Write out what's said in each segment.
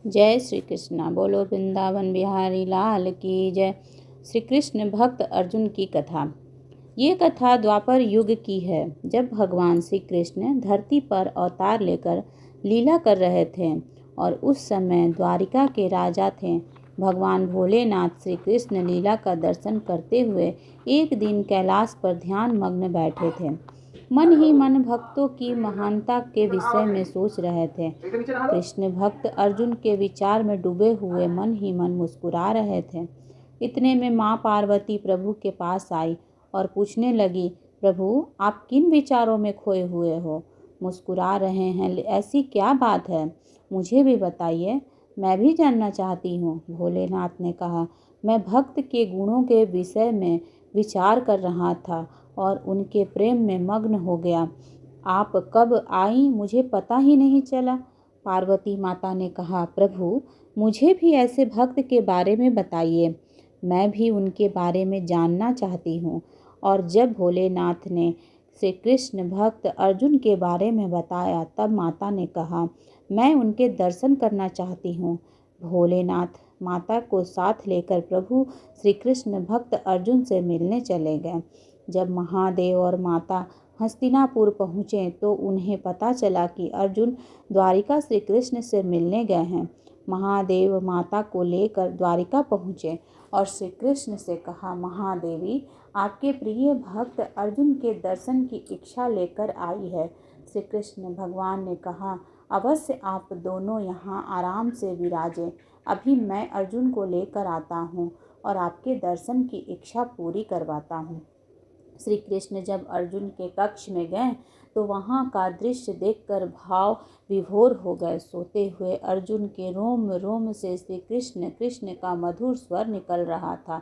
जय श्री कृष्णा। बोलो वृंदावन बिहारी लाल की जय। श्री कृष्ण भक्त अर्जुन की कथा। ये कथा द्वापर युग की है, जब भगवान श्री कृष्ण धरती पर अवतार लेकर लीला कर रहे थे और उस समय द्वारिका के राजा थे। भगवान भोलेनाथ श्री कृष्ण लीला का दर्शन करते हुए एक दिन कैलाश पर ध्यान मग्न बैठे थे। मन ही मन भक्तों की महानता के विषय में सोच रहे थे। कृष्ण भक्त अर्जुन के विचार में डूबे हुए मन ही मन मुस्कुरा रहे थे। इतने में माँ पार्वती प्रभु के पास आई और पूछने लगी, प्रभु आप किन विचारों में खोए हुए हो? मुस्कुरा रहे हैं, ऐसी क्या बात है? मुझे भी बताइए, मैं भी जानना चाहती हूँ। भोलेनाथ ने कहा, मैं भक्त के गुणों के विषय में विचार कर रहा था और उनके प्रेम में मग्न हो गया। आप कब आई मुझे पता ही नहीं चला। पार्वती माता ने कहा, प्रभु मुझे भी ऐसे भक्त के बारे में बताइए, मैं भी उनके बारे में जानना चाहती हूँ। और जब भोलेनाथ ने श्री कृष्ण भक्त अर्जुन के बारे में बताया, तब माता ने कहा, मैं उनके दर्शन करना चाहती हूँ। भोलेनाथ माता को साथ लेकर प्रभु श्री कृष्ण भक्त अर्जुन से मिलने चले गए। जब महादेव और माता हस्तिनापुर पहुँचे तो उन्हें पता चला कि अर्जुन द्वारिका श्री कृष्ण से मिलने गए हैं। महादेव माता को लेकर द्वारिका पहुँचे और श्री कृष्ण से कहा, महादेवी आपके प्रिय भक्त अर्जुन के दर्शन की इच्छा लेकर आई है। श्री कृष्ण भगवान ने कहा, अवश्य आप दोनों यहाँ आराम से विराजें, अभी मैं अर्जुन को लेकर आता हूँ और आपके दर्शन की इच्छा पूरी करवाता हूँ। श्री कृष्ण जब अर्जुन के कक्ष में गए तो वहाँ का दृश्य देखकर भाव विभोर हो गए। सोते हुए अर्जुन के रोम रोम से श्री कृष्ण कृष्ण का मधुर स्वर निकल रहा था।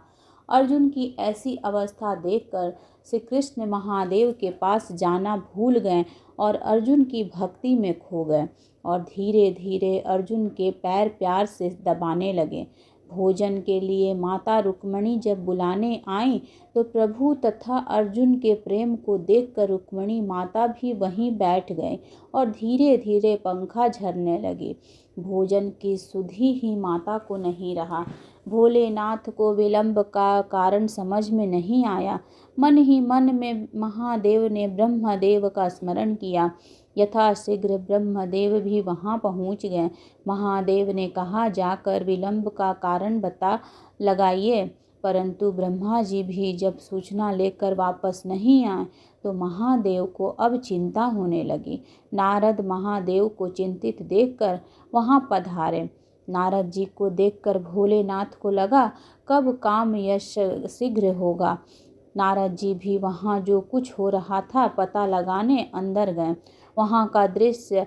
अर्जुन की ऐसी अवस्था देखकर श्री कृष्ण महादेव के पास जाना भूल गए और अर्जुन की भक्ति में खो गए और धीरे धीरे अर्जुन के पैर प्यार से दबाने लगे। भोजन के लिए माता रुक्मणी जब बुलाने आईं तो प्रभु तथा अर्जुन के प्रेम को देखकर रुक्मणी माता भी वहीं बैठ गए और धीरे धीरे पंखा झरने लगी। भोजन की सुधि ही माता को नहीं रहा। भोलेनाथ को विलंब का कारण समझ में नहीं आया। मन ही मन में महादेव ने ब्रह्मदेव का स्मरण किया। यथाशीघ्र ब्रह्मदेव भी वहां पहुंच गए। महादेव ने कहा, जाकर विलंब का कारण बता लगाइए। परंतु ब्रह्मा जी भी जब सूचना लेकर वापस नहीं आए तो महादेव को अब चिंता होने लगी। नारद महादेव को चिंतित देखकर वहां पधारे। नारद जी को देखकर भोलेनाथ को लगा, कब काम यश शीघ्र होगा। नारद जी भी वहाँ जो कुछ हो रहा था पता लगाने अंदर गए। वहाँ का दृश्य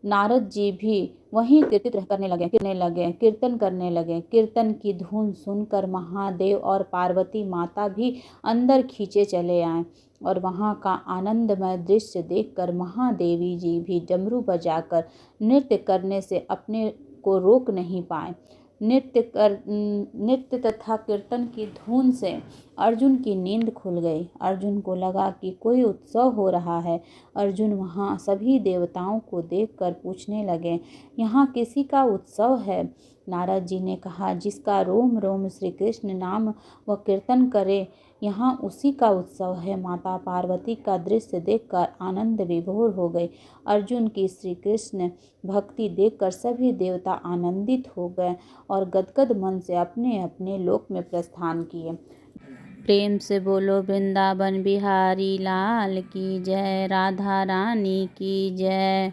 नारद जी भी वहीं कीर्तन करने लगे। कीर्तन की धुन सुनकर महादेव और पार्वती माता भी अंदर खींचे चले आए और वहाँ का आनंदमय दृश्य देखकर महादेवी जी भी डमरू बजाकर नृत्य करने से अपने को रोक नहीं पाए। नृत्य तथा कीर्तन की धुन से अर्जुन की नींद खुल गई। अर्जुन को लगा कि कोई उत्सव हो रहा है। अर्जुन वहाँ सभी देवताओं को देखकर पूछने लगे, यहाँ किसी का उत्सव है? नारद जी ने कहा, जिसका रोम रोम श्री कृष्ण नाम व कीर्तन करे, यहाँ उसी का उत्सव है। माता पार्वती का दृश्य देखकर आनंद विभोर हो गई। अर्जुन की श्री कृष्ण भक्ति देखकर सभी देवता आनंदित हो गए और गदगद मन से अपने अपने लोक में प्रस्थान किए। प्रेम से बोलो वृंदावन बिहारी लाल की जय। राधा रानी की जय।